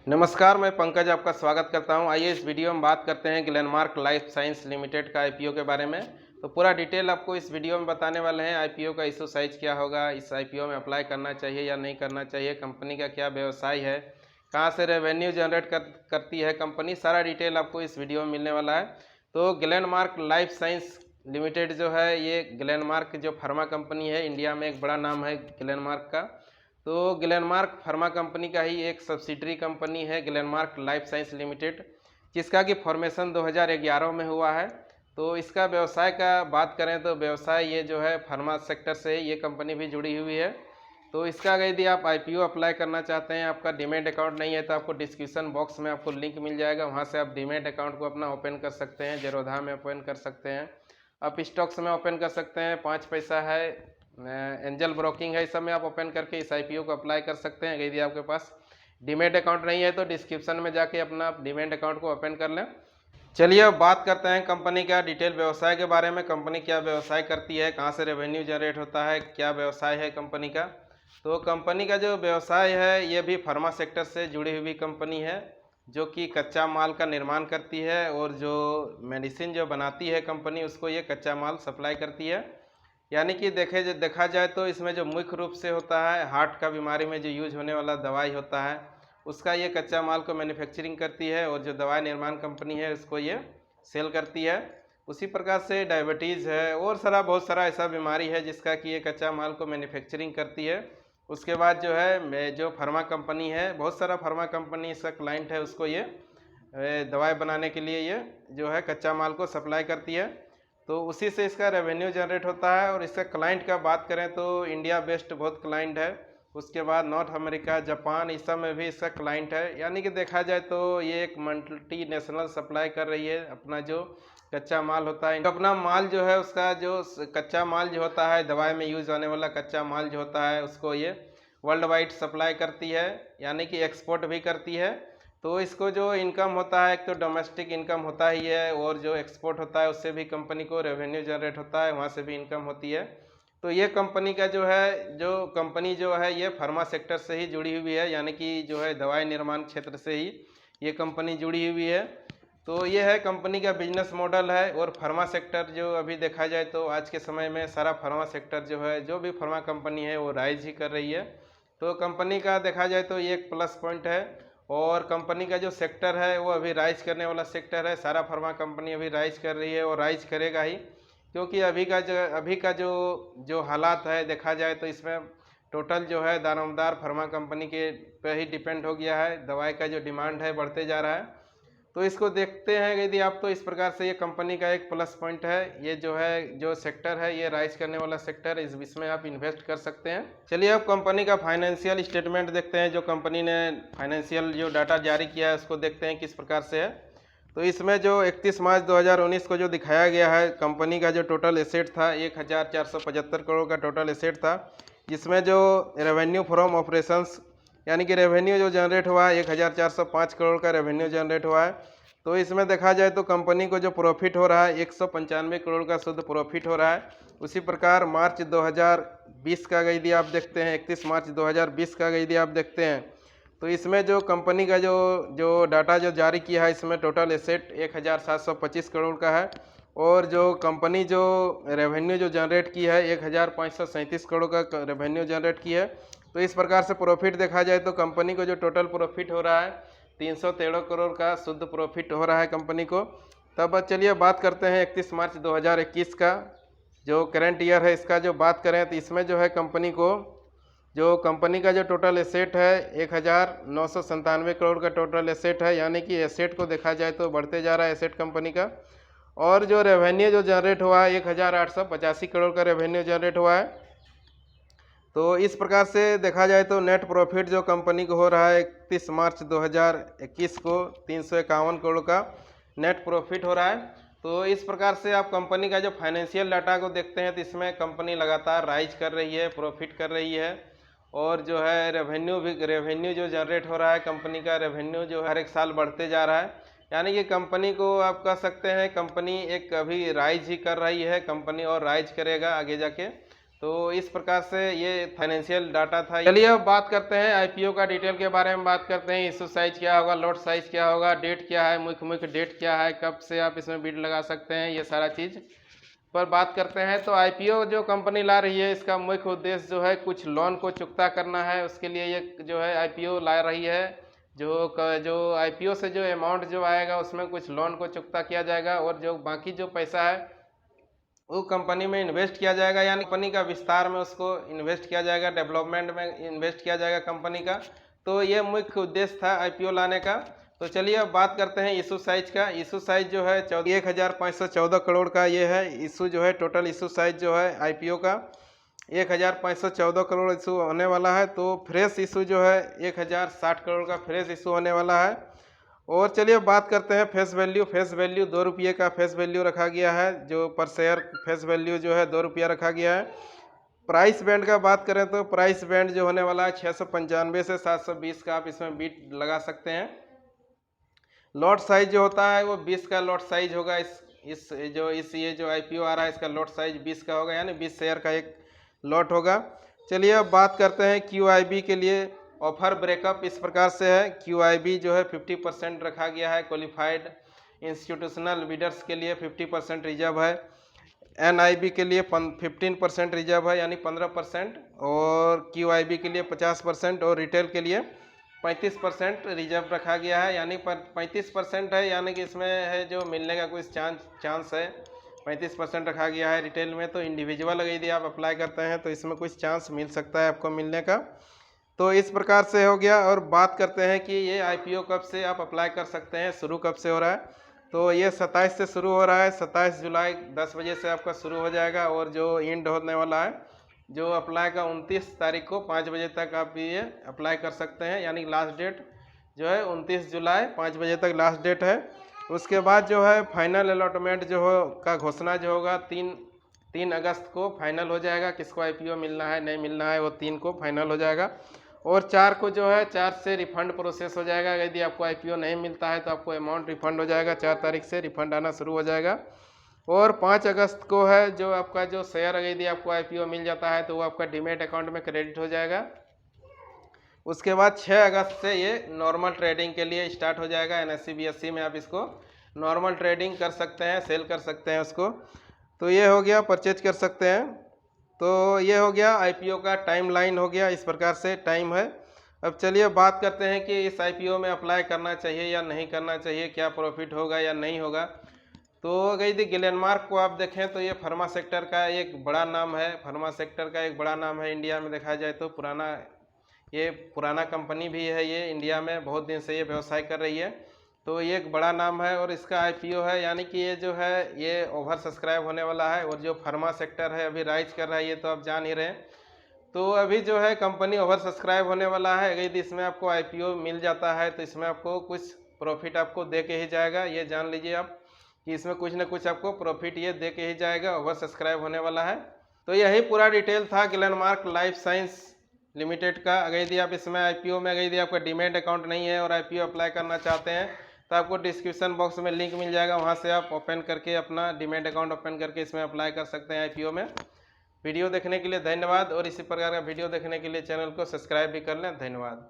नमस्कार, मैं पंकज आपका स्वागत करता हूं। आइए इस वीडियो में बात करते हैं ग्लेनमार्क लाइफ साइंस लिमिटेड का आईपीओ के बारे में। तो पूरा डिटेल आपको इस वीडियो में बताने वाले हैं। आईपीओ का इशू साइज क्या होगा, इस आईपीओ में अप्लाई करना चाहिए या नहीं करना चाहिए, कंपनी का क्या व्यवसाय है, कहां से रेवेन्यू जनरेट करती है कंपनी, सारा डिटेल आपको इस वीडियो में मिलने वाला है। तो ग्लेनमार्क लाइफ साइंस लिमिटेड जो है, ये ग्लेनमार्क जो फार्मा कंपनी है, इंडिया में एक बड़ा नाम है ग्लेनमार्क का। तो ग्लेनमार्क फार्मा कंपनी का ही एक सब्सिडरी कंपनी है ग्लेनमार्क लाइफ साइंस लिमिटेड, जिसका कि फॉर्मेशन 2011 में हुआ है। तो इसका व्यवसाय का बात करें तो व्यवसाय ये जो है फार्मा सेक्टर से ये कंपनी भी जुड़ी हुई है। तो इसका यदि आप आईपीओ अप्लाई करना चाहते हैं, आपका डीमैट अकाउंट नहीं है, तो आपको डिस्क्रिप्शन बॉक्स में आपको लिंक मिल जाएगा, वहाँ से आप डीमैट अकाउंट को अपना ओपन कर सकते हैं। जेरोधा में ओपन कर सकते हैं, आप स्टॉक्स में ओपन कर सकते हैं, 5 पैसा है, एंजल ब्रोकिंग है, इस सब में आप ओपन करके इस आईपीओ को अप्लाई कर सकते हैं। यदि आपके पास डीमैट अकाउंट नहीं है तो डिस्क्रिप्शन में जाके अपना डीमैट अकाउंट को ओपन कर लें। चलिए अब बात करते हैं कंपनी का डिटेल व्यवसाय के बारे में। कंपनी क्या व्यवसाय करती है, कहाँ से रेवेन्यू जनरेट होता है, क्या व्यवसाय है कंपनी का। तो कंपनी का जो व्यवसाय है ये भी फार्मा सेक्टर से जुड़ी हुई कंपनी है, जो कि कच्चा माल का निर्माण करती है और जो मेडिसिन जो बनाती है कंपनी, उसको ये कच्चा माल सप्लाई करती है। यानी कि देखा जाए तो इसमें जो मुख्य रूप से होता है, हार्ट का बीमारी में जो यूज होने वाला दवाई होता है, उसका ये कच्चा माल को मैन्युफैक्चरिंग करती है और जो दवाई निर्माण कंपनी है उसको ये सेल करती है। उसी प्रकार से डायबिटीज़ है और बहुत सारा ऐसा बीमारी है जिसका कि ये कच्चा माल को मैन्युफैक्चरिंग करती है। उसके बाद जो है जो फार्मा कंपनी है, बहुत सारा फार्मा कंपनी इसका क्लाइंट है, उसको ये दवाई बनाने के लिए ये जो है कच्चा माल को सप्लाई करती है। तो उसी से इसका रेवेन्यू जनरेट होता है। और इसका क्लाइंट का बात करें तो इंडिया बेस्ड बहुत क्लाइंट है, उसके बाद नॉर्थ अमेरिका, जापान, इस सब में भी इसका क्लाइंट है। यानी कि देखा जाए तो ये एक मल्टी नेशनल सप्लाई कर रही है। अपना जो कच्चा माल होता है, अपना माल जो है, उसका जो कच्चा माल जो होता है, दवाई में यूज होने वाला कच्चा माल जो होता है, उसको ये वर्ल्ड वाइड सप्लाई करती है, यानी कि एक्सपोर्ट भी करती है। तो इसको जो इनकम होता है, एक तो डोमेस्टिक इनकम होता ही है, और जो एक्सपोर्ट होता है उससे भी कंपनी को रेवेन्यू जनरेट होता है, वहाँ से भी इनकम होती है। तो ये कंपनी का जो है, जो कंपनी जो है ये फार्मा सेक्टर से ही जुड़ी हुई है, यानी कि जो है दवाई निर्माण क्षेत्र से ही ये कंपनी जुड़ी हुई है। तो ये है कंपनी का बिजनेस मॉडल है। और फार्मा सेक्टर जो अभी देखा जाए तो आज के समय में सारा फार्मा सेक्टर जो है, जो भी फार्मा कंपनी है वो राइज ही कर रही है। तो कंपनी का देखा जाए तो ये एक प्लस पॉइंट है। और कंपनी का जो सेक्टर है वो अभी राइज करने वाला सेक्टर है। सारा फार्मा कंपनी अभी राइज कर रही है और राइज करेगा ही, क्योंकि अभी का जो हालात है, देखा जाए तो इसमें टोटल जो है दारोमदार फार्मा कंपनी के पे ही डिपेंड हो गया है। दवाई का जो डिमांड है बढ़ते जा रहा है। तो इसको देखते हैं यदि आप, तो इस प्रकार से ये कंपनी का एक प्लस पॉइंट है। ये जो है जो सेक्टर है ये राइज करने वाला सेक्टर है, इसमें आप इन्वेस्ट कर सकते हैं। चलिए अब कंपनी का फाइनेंशियल स्टेटमेंट देखते हैं। जो कंपनी ने फाइनेंशियल जो डाटा जारी किया है उसको देखते हैं किस प्रकार से है। तो इसमें जो 31 मार्च 2019 को जो दिखाया गया है, कंपनी का जो टोटल एसेट था 1475 करोड़ का टोटल एसेट था, जिसमें जो रेवेन्यू फ्रॉम ऑपरेशंस यानी कि रेवेन्यू जो जनरेट हुआ है 1405 करोड़ का रेवेन्यू जनरेट हुआ है। तो इसमें देखा जाए तो कंपनी को जो प्रॉफिट हो रहा है 195 करोड़ का शुद्ध प्रॉफिट हो रहा है। उसी प्रकार मार्च 2020 का यदि आप देखते हैं, 31 मार्च 2020 का यदि आप देखते हैं, तो इसमें जो कंपनी का जो डाटा जो जारी किया है, इसमें टोटल एसेट 1725 करोड़ का है। और जो कंपनी जो रेवेन्यू जो जनरेट की है 1537 करोड़ का रेवेन्यू जनरेट की है। तो इस प्रकार से प्रॉफिट देखा जाए तो कंपनी को जो टोटल प्रॉफिट हो रहा है 313 करोड़ का शुद्ध प्रॉफिट हो रहा है कंपनी को। तब चलिए बात करते हैं 31 मार्च 2021 का जो करंट ईयर है, इसका जो बात करें तो इसमें जो है कंपनी का जो टोटल एसेट है 1997 करोड़ का टोटल एसेट है। यानी कि एसेट को देखा जाए तो बढ़ते जा रहा है एसेट कंपनी का। और जो रेवेन्यू जो जनरेट हुआ है 1885 करोड़ का रेवेन्यू जनरेट हुआ है। तो इस प्रकार से देखा जाए तो नेट प्रॉफिट जो कंपनी को हो रहा है 31 मार्च 2021 को 351 करोड़ का नेट प्रॉफिट हो रहा है। तो इस प्रकार से आप कंपनी का जो फाइनेंशियल डाटा को देखते हैं तो इसमें कंपनी लगातार राइज कर रही है, प्रॉफिट कर रही है। और जो है रेवेन्यू जो जनरेट हो रहा है, कंपनी का रेवेन्यू जो हर एक साल बढ़ते जा रहा है। यानी कि कंपनी को आप कह सकते हैं कंपनी एक अभी राइज ही कर रही है कंपनी, और राइज करेगा आगे जाके। तो इस प्रकार से ये फाइनेंशियल डाटा था। चलिए अब बात करते हैं आईपीओ का डिटेल के बारे में बात करते हैं। इशू साइज क्या होगा, लॉट साइज क्या होगा, डेट क्या है, मुख्य डेट क्या है, कब से आप इसमें बिड लगा सकते हैं, ये सारा चीज़ पर बात करते हैं। तो आईपीओ जो कंपनी ला रही है, इसका मुख्य उद्देश्य जो है कुछ लोन को चुकता करना है। उसके लिए ये जो है आईपीओ ला रही है। जो आईपीओ से जो अमाउंट जो आएगा उसमें कुछ लोन को चुकता किया जाएगा और जो बाकी जो पैसा है वो कंपनी में इन्वेस्ट किया जाएगा, यानी कंपनी का विस्तार में उसको इन्वेस्ट किया जाएगा, डेवलपमेंट में इन्वेस्ट किया जाएगा कंपनी का। तो ये मुख्य उद्देश्य था आईपीओ लाने का। तो चलिए अब बात करते हैं इशू साइज का। इशू साइज जो है 1514 करोड़ का ये है इशू जो है, टोटल इशू साइज जो है आईपीओ का 1514 करोड़ इशू होने वाला है। तो फ्रेश इशू जो है 1060 करोड़ का फ्रेश इशू होने वाला है। और चलिए बात करते हैं फेस वैल्यू। फेस वैल्यू 2 रुपये का फेस वैल्यू रखा गया है, जो पर शेयर फेस वैल्यू जो है 2 रुपया रखा गया है। प्राइस बैंड का बात करें तो प्राइस बैंड जो होने वाला है 695 से 720 का आप इसमें बीट लगा सकते हैं। लॉट साइज जो होता है वो 20 का लॉट साइज होगा। ये जो आईपीओ आ रहा है इसका लॉट साइज 20 का होगा, यानी 20 शेयर का एक लॉट होगा। चलिए अब बात करते हैं क्यूआईबी के लिए। ऑफर ब्रेकअप इस प्रकार से है। क्यूआईबी जो है 50% रखा गया है। क्वालिफाइड इंस्टीट्यूशनल बिडर्स के लिए 50% रिजर्व है। एनआईबी के लिए 15% रिजर्व है, यानी 15%, और क्यूआईबी के लिए 50% और रिटेल के लिए 35% रिजर्व रखा गया है, यानी 35% है, यानी कि इसमें है जो मिलने का कुछ चांस है। 35% रखा गया है रिटेल में। तो इंडिविजुअल अगर यदि आप अप्लाई करते हैं तो इसमें कुछ चांस मिल सकता है आपको मिलने का। तो इस प्रकार से हो गया। और बात करते हैं कि ये आईपीओ कब से आप अप्लाई कर सकते हैं, शुरू कब से हो रहा है। तो ये 27 से शुरू हो रहा है। 27 जुलाई 10 बजे से आपका शुरू हो जाएगा और जो एंड होने वाला है जो अप्लाई का 29 तारीख को 5 बजे तक आप ये अप्लाई कर सकते हैं, यानी लास्ट डेट जो है 29 जुलाई 5 बजे तक लास्ट डेट है। उसके बाद जो है फाइनल अलॉटमेंट जो हो का घोषणा जो होगा 3 अगस्त को फाइनल हो जाएगा। किसको आईपीओ मिलना है नहीं मिलना है वो 3 को फाइनल हो जाएगा। और 4 को जो है 4 से रिफंड प्रोसेस हो जाएगा। यदि आपको आईपीओ नहीं मिलता है तो आपको अमाउंट रिफंड हो जाएगा। 4 तारीख से रिफंड आना शुरू हो जाएगा। और 5 अगस्त को है जो आपका जो शेयर यदि आपको आईपीओ मिल जाता है तो वो आपका डीमैट अकाउंट में क्रेडिट हो जाएगा। उसके बाद 6 अगस्त से ये नॉर्मल ट्रेडिंग के लिए स्टार्ट हो जाएगा। एनएससी बीएससी में आप इसको नॉर्मल ट्रेडिंग कर सकते हैं, सेल कर सकते हैं उसको। तो ये हो गया, परचेज कर सकते हैं। तो ये हो गया आईपीओ का टाइमलाइन हो गया, इस प्रकार से टाइम है। अब चलिए बात करते हैं कि इस आईपीओ में अप्लाई करना चाहिए या नहीं करना चाहिए, क्या प्रॉफिट होगा या नहीं होगा। तो अगर यदि ग्लेनमार्क को आप देखें तो ये फार्मा सेक्टर का एक बड़ा नाम है। फार्मा सेक्टर का एक बड़ा नाम है इंडिया में, देखा जाए तो पुराना कंपनी भी है। ये इंडिया में बहुत दिन से ये व्यवसाय कर रही है। तो ये एक बड़ा नाम है और इसका आईपीओ है, यानी कि ये जो है ये ओवर सब्सक्राइब होने वाला है। और जो फार्मा सेक्टर है अभी राइज कर रहा है, ये तो आप जान ही रहे हैं। तो अभी जो है कंपनी ओवर सब्सक्राइब होने वाला है। अगर यदि इसमें आपको आईपीओ मिल जाता है तो इसमें आपको कुछ प्रॉफिट आपको दे के ही जाएगा। ये जान लीजिए आप कि इसमें कुछ ना कुछ आपको प्रॉफिट ये दे के ही जाएगा, ओवर सब्सक्राइब होने वाला है। तो यही पूरा डिटेल था ग्लेनमार्क लाइफ साइंस लिमिटेड का। अगर यदि आप इसमें आईपीओ में अगर यदि आपका डीमैट अकाउंट नहीं है और आईपीओ अप्लाई करना चाहते हैं तो आपको डिस्क्रिप्शन बॉक्स में लिंक मिल जाएगा, वहां से आप ओपन करके अपना डीमैट अकाउंट ओपन करके इसमें अप्लाई कर सकते हैं आईपीओ में। वीडियो देखने के लिए धन्यवाद और इसी प्रकार का वीडियो देखने के लिए चैनल को सब्सक्राइब भी कर लें। धन्यवाद।